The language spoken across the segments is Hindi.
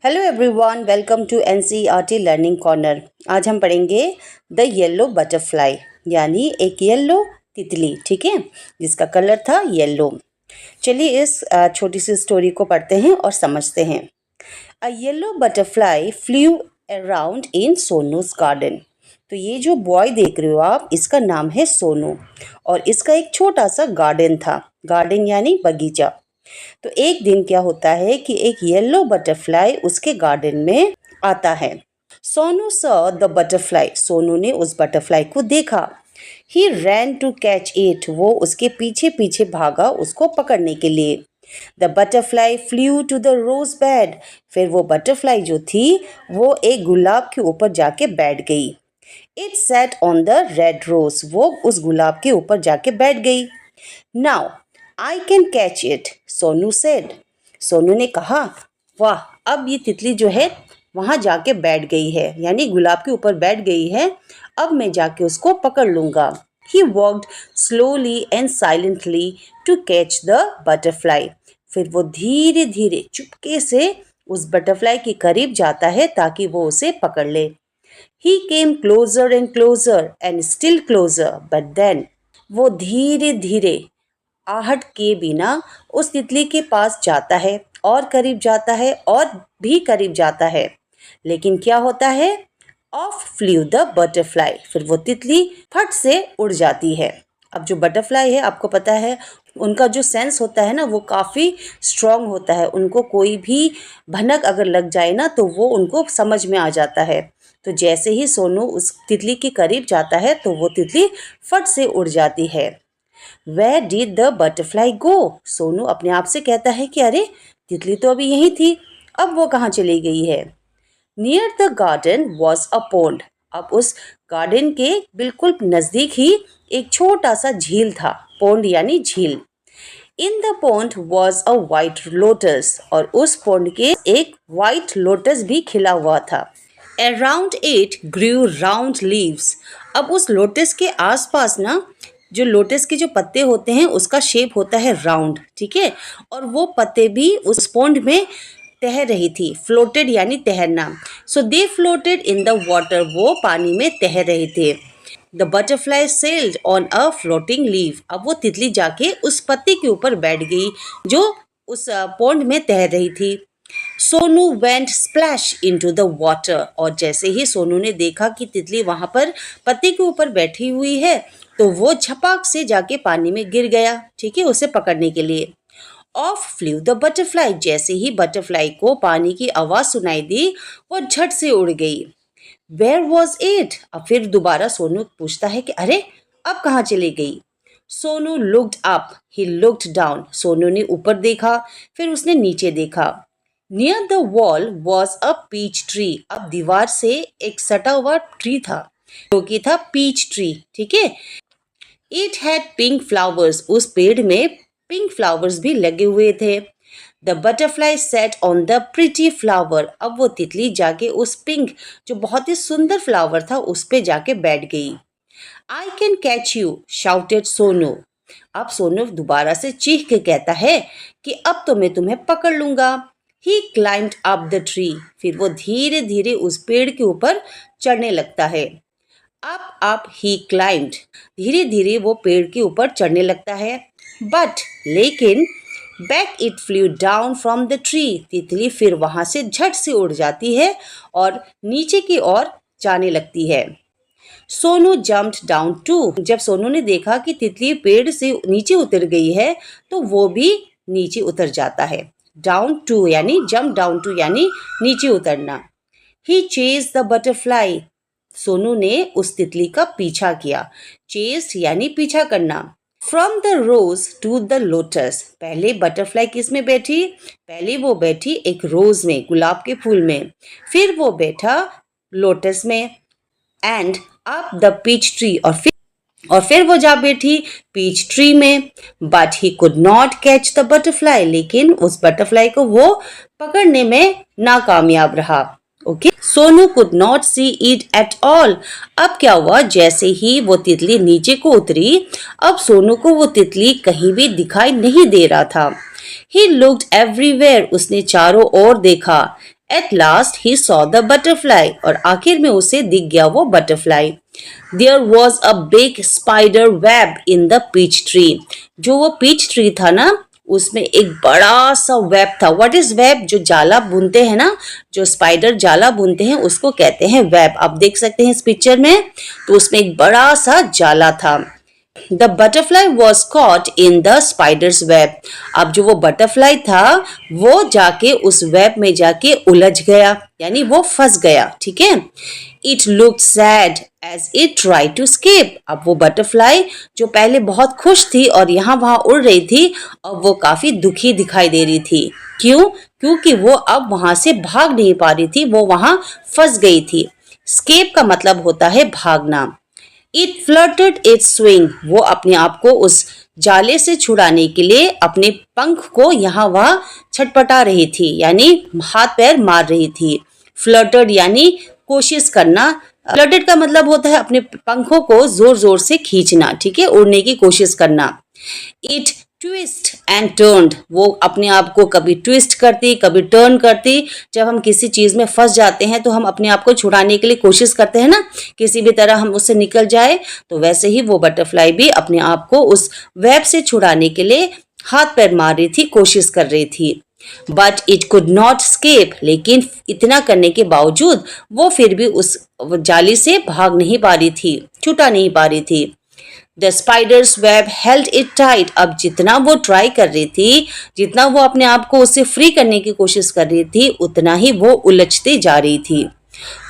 Hello everyone, welcome to NCERT learning corner. आज हम पढ़ेंगे द येलो बटरफ्लाई, यानी एक येलो तितली, ठीक है, जिसका कलर था येलो। चलिए इस छोटी सी स्टोरी को पढ़ते हैं और समझते हैं। A yellow butterfly flew around in Sonu's garden. तो ये जो बॉय देख रहे हो आप, इसका नाम है सोनू और इसका एक छोटा सा गार्डन था। गार्डन यानी बगीचा। तो एक दिन क्या होता है कि एक येलो बटरफ्लाई उसके गार्डन में आता है। Sonu saw the butterfly. Sonu ने उस बटरफ्लाई को देखा। He ran to catch it. वो उसके पीछे पीछे भागा उसको पकड़ने के लिए। The butterfly flew to the rose bed. फिर वो बटरफ्लाई जो थी वो एक गुलाब के ऊपर जाके बैठ गई। It sat on the red rose. वो उस गुलाब के ऊपर जाके बैठ गई। Now I can catch it, Sonu said. Sonu ने कहा, वाह, अब ये तितली जो है वहाँ जाके बैठ गई है, यानी गुलाब के ऊपर बैठ गई है। अब मैं जाके उसको पकड़ लूँगा। He walked slowly and silently to catch the butterfly. फिर वो धीरे धीरे चुपके से उस बटरफ्लाई के करीब जाता है ताकि वो उसे पकड़ ले। He came closer and still closer, but then वो धीरे धीरे आहट किए बिना उस तितली के पास जाता है और करीब जाता है और भी करीब जाता है। लेकिन क्या होता है? Of flu the butterfly. फिर वो तितली फट से उड़ जाती है। अब जो बटरफ्लाई है, आपको पता है, उनका जो सेंस होता है ना, वो काफ़ी स्ट्रांग होता है। उनको कोई भी भनक अगर लग जाए ना तो वो उनको समझ में आ जाता है। तो जैसे ही सोनू उस तितली के करीब जाता है तो वो तितली फट से उड़ जाती है। Where did the butterfly go? Sonu अपने आप से कहता है कि अरे, तितली तो अभी यहीं थी, अब वो कहाँ चली गई है। Near the garden was a pond. अब उस गार्डन के बिल्कुल नज़दीक ही एक छोटा सा झील था। पोंड यानी झील। In the pond was a white lotus. और उस पोंड के एक white lotus भी खिला हुआ था। Around it grew round leaves. अब उस लोटस के आसपास ना, जो लोटस के जो पत्ते होते हैं उसका शेप होता है राउंड, ठीक है, और वो पत्ते भी उस पोंड में तैर रही थी। फ्लोटेड यानी तैरना। सो दे फ्लोटेड इन द वाटर। वो पानी में तैर रहे थे। The butterfly sailed on a floating leaf. अब वो तितली जाके उस पत्ते के ऊपर बैठ गई जो उस पोंड में तैर रही थी। Sonu went splash into the water. और जैसे ही सोनू ने देखा कि तितली वहाँ पर पत्ते के ऊपर बैठी हुई है तो वो झपाक से जाके पानी में गिर गया, ठीक है, उसे पकड़ने के लिए। Of flu the butterfly. जैसे ही बटरफ्लाई को पानी की आवाज़ सुनाई दी वो झट से उड़ गई। Where was it? अब फिर दोबारा सोनू पूछता है कि अरे, अब कहाँ चली गई। Sonu looked up, he looked down. Sonu ने ऊपर देखा, फिर उसने नीचे देखा। Near the wall was a peach tree. अब दीवार से एक सटा हुआ ट्री था जो कि था पीच ट्री, ठीक है। It had pink flowers. उस पेड़ में पिंक फ्लावर्स भी लगे हुए थे। The butterfly set on the pretty flower. अब वो तितली जाके उस पिंक, जो बहुत ही सुंदर फ्लावर था, उस पे जाके बैठ गई। आई can catch you, shouted Sonu. अब सोनू दोबारा से चीख के कहता है कि अब तो मैं तुम्हें पकड़ लूंगा। ही क्लाइम्ड अप द ट्री। फिर वो धीरे धीरे उस पेड़ के ऊपर चढ़ने लगता है। अप ही क्लाइम्ड। धीरे धीरे वो पेड़ के ऊपर चढ़ने लगता है। बट लेकिन back it flew down from the tree. तितली फिर वहां से झट से उड़ जाती है और नीचे की ओर जाने लगती है। Sonu jumped down too. जब सोनू ने देखा कि तितली पेड़ से नीचे उतर गई है तो वो भी नीचे उतर जाता है। डाउन टू यानी जम्प डाउन टू यानी नीचे उतरना। ही चेज द बटरफ्लाई। सोनू ने उस तितली का पीछा किया। चेस यानी पीछा करना। From the rose to the lotus. पहले बटरफ्लाई किस में बैठी? पहले वो बैठी एक रोज में, गुलाब के फूल में। फिर वो बैठा लोटस में। And up the peach tree. और फिर वो जा बैठी पीच ट्री में। But he could not catch the butterfly. लेकिन उस बटरफ्लाई को वो पकड़ने में नाकामयाब रहा। Okay, Sonu could not see it at all. अब क्या हुआ, जैसे ही वो तितली नीचे को उतरी, अब सोनू को वो तितली कहीं भी दिखाई नहीं दे रहा था। He looked everywhere. उसने चारों ओर देखा। At last he saw the butterfly. और आखिर में उसे दिख गया वो butterfly. There was a big spider web in the peach tree. जो वो पीच ट्री था ना, उसमें एक बड़ा सा वेब था. What is web? जो जाला बुनते हैं ना, जो स्पाइडर जाला बुनते हैं उसको कहते हैं वेब. आप देख सकते हैं इस पिक्चर में, तो उसमें एक बड़ा सा जाला था. The butterfly was caught in the spiders web. अब जो वो बटरफ्लाई था वो जाके उस वेब में जाके उलझ गया, यानी वो फंस गया. ठीक है. It looked sad as it try to escape. अब वो बटरफ्लाई जो पहले बहुत खुश थी और यहाँ वहां उड़ रही थी, अब वो काफी दुखी दिखाई दे रही थी. क्यों? क्योंकि वो अब वहां से भाग नहीं पा रही थी, वो वहां फंस गई थी. स्केप का मतलब होता है भागना. It flirted it's wing. वो अपने आप को उस जाले से छुड़ाने के लिए अपने पंख को यहाँ वहाँ छटपटा रही थी, यानी हाथ पैर मार रही थी. फ्लर्टेड यानी कोशिश करना. फ्लर्टेड का मतलब होता है अपने पंखों को जोर जोर से खींचना. ठीक है, उड़ने की कोशिश करना. It twist and turned. वो अपने आप को कभी ट्विस्ट करती, कभी टर्न करती. जब हम किसी चीज में फंस जाते हैं तो हम अपने आप को छुड़ाने के लिए कोशिश करते हैं ना, किसी भी तरह हम उससे निकल जाए. तो वैसे ही वो बटरफ्लाई भी अपने आप को उस वेब से छुड़ाने के लिए हाथ पैर मार रही थी, कोशिश कर रही थी. But it could not escape. लेकिन इतना करने के बावजूद वो फिर भी उस जाली से भाग नहीं पा रही थी, छुटा नहीं पा रही थी. The spiders web held it tight. अब जितना वो ट्राई कर रही थी, जितना वो अपने आप को उससे फ्री करने की कोशिश कर रही थी, उतना ही वो उलझते जा रही थी.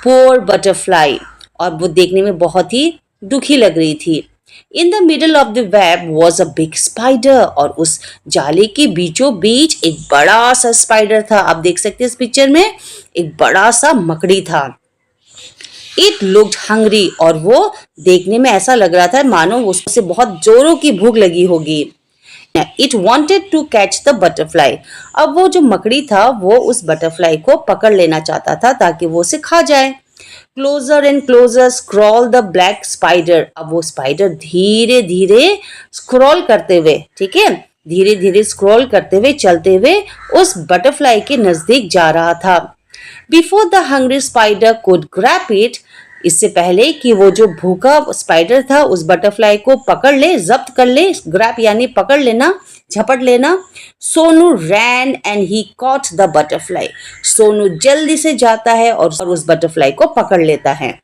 पोर बटरफ्लाई. और वो देखने में बहुत ही दुखी लग रही थी. In the middle of the web was a big spider. और उस जाले के बीचों बीच एक बड़ा सा स्पाइडर था. आप देख सकते हैं इस पिक्चर में एक बड़ा सा मकड़ी था. It looked hungry. और वो देखने में ऐसा लग रहा था मानो उससे बहुत जोरों की भूख लगी होगी. It wanted to catch the butterfly. अब वो जो मकड़ी था वो उस बटरफ्लाई को पकड़ लेना चाहता था ताकि वो उसे खा जाए. Closer and closer scroll the black spider. अब वो स्पाइडर धीरे धीरे स्क्रॉल करते हुए, ठीक है, धीरे धीरे स्क्रॉल करते हुए चलते हुए उस बटरफ्लाई के नजदीक जा रहा था. Before the hungry spider could grab it. इससे पहले कि वो जो भूखा स्पाइडर था उस बटरफ्लाई को पकड़ ले, जब्त कर ले. ग्रैप यानी पकड़ लेना, झपट लेना. Sonu ran and he caught the butterfly. Sonu जल्दी से जाता है और उस बटरफ्लाई को पकड़ लेता है.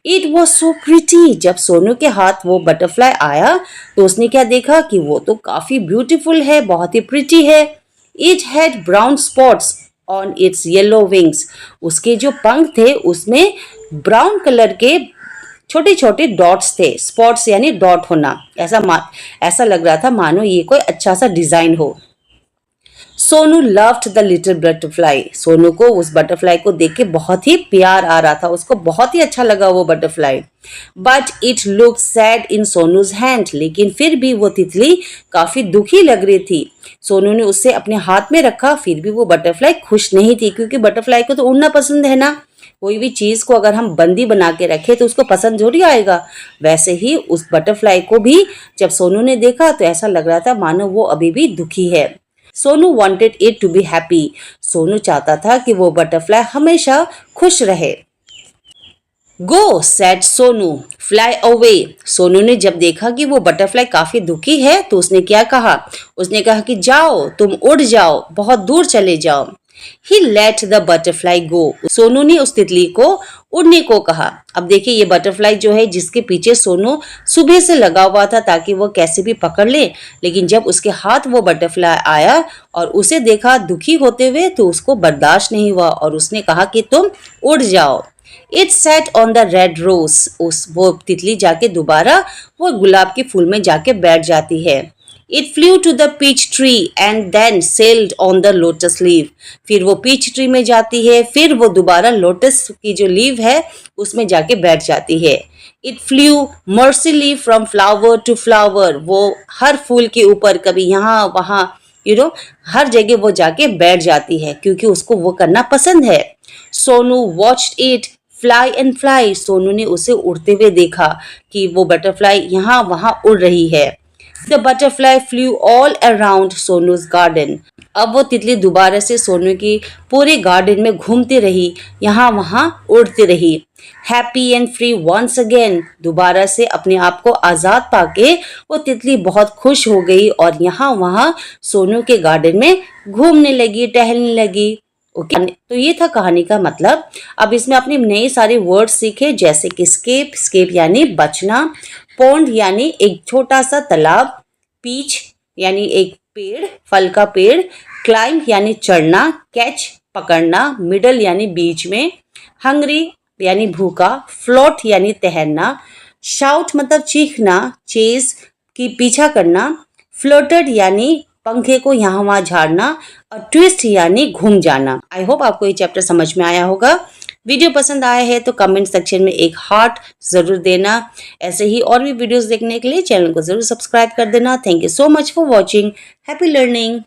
It was so pretty. जब सोनू के हाथ वो बटरफ्लाई आया तो उसने क्या देखा कि वो तो काफी ब्यूटीफुल है, बहुत ही प्रिटी है. It had brown spots on it's yellow wings. उसके जो पंख थे उसमें ब्राउन कलर के छोटे छोटे डॉट्स थे. स्पॉट्स यानी डॉट होना. ऐसा लग रहा था मानो ये कोई अच्छा सा डिजाइन हो. Sonu loved the little butterfly. Sonu को उस बटरफ्लाई को देख के बहुत ही प्यार आ रहा था, उसको बहुत ही अच्छा लगा वो butterfly. But it look sad in सोनूज hand. लेकिन फिर भी वो तितली काफी दुखी लग रही थी. सोनू ने उससे अपने हाथ में रखा, फिर भी वो बटरफ्लाई खुश नहीं थी, क्योंकि बटरफ्लाई को तो उड़ना पसंद है ना. कोई भी चीज को अगर हम बंदी बना के रखे तो उसको पसंद थोड़ी आएगा. वैसे ही उस बटरफ्लाई को भी जब सोनू ने देखा तो ऐसा लग रहा था मानो वो अभी भी दुखी है. Sonu wanted it to be happy. Sonu चाहता था कि वो बटरफ्लाई हमेशा खुश रहे. Go said Sonu fly away. Sonu ने जब देखा कि वो बटरफ्लाई काफी दुखी है तो उसने क्या कहा? उसने कहा कि जाओ, तुम उड़ जाओ, बहुत दूर चले जाओ. He let the butterfly go. Sonu ने उस तितली को उड़ने को कहा. अब देखिए ये बटरफ्लाई जो है जिसके पीछे सोनू सुबह से लगा हुआ था ताकि वो कैसे भी पकड़ ले, लेकिन जब उसके हाथ वो बटरफ्लाई आया और उसे देखा दुखी होते हुए तो उसको बर्दाश्त नहीं हुआ और उसने कहा कि तुम उड़ जाओ. It sat on the red rose. वो तितली जाके दोबारा वो गुलाब के फूल में जाके बैठ जाती है. It flew to the peach tree and then sailed on the lotus leaf. फिर वो पीच ट्री में जाती है, फिर वो दोबारा लोटस की जो लीव है उसमें जाके बैठ जाती है. It flew mercilessly from flower to flower. वो हर फूल के ऊपर कभी यहाँ वहाँ हर जगह वो जाके बैठ जाती है क्योंकि उसको वो करना पसंद है. Sonu watched it fly and fly. Sonu ने उसे उड़ते हुए देखा कि वो बटरफ्लाई यहाँ वहाँ उड़ रही है. The butterfly flew all around Sonu's garden. अब वो तितली दोबारा से सोनू की पूरे गार्डन में घूमती रही, यहाँ वहाँ उड़ती रही। Happy and free once again, दोबारा से अपने आप को आज़ाद पाके वो तितली बहुत खुश हो गई और यहाँ वहाँ सोनू के गार्डन में घूमने लगी, टहलने लगी। ओके, तो ये था कहानी का मतलब। अब इसमें आपने नए सारे वर्ड सीखे, जैसे कि स्केप, स्केप यानी बचना, पॉन्ड यानी एक छोटा सा तालाब, पीच यानी एक पेड़, फल का पेड़, क्लाइंब यानी चढ़ना, कैच पकड़ना, मिडल यानी बीच में, हंग्री यानी भूखा, फ्लोट यानी तैरना, शाउट मतलब चीखना, चेज की पीछा करना, फ्लोटेड यानी पंखे को यहाँ वहाँ झाड़ना और ट्विस्ट यानी घूम जाना। आई होप आपको ये चैप्टर समझ में आया होगा। वीडियो पसंद आया है तो कमेंट सेक्शन में एक हार्ट ज़रूर देना। ऐसे ही और भी वीडियोस देखने के लिए चैनल को ज़रूर सब्सक्राइब कर देना। Thank you so much for watching. Happy learning.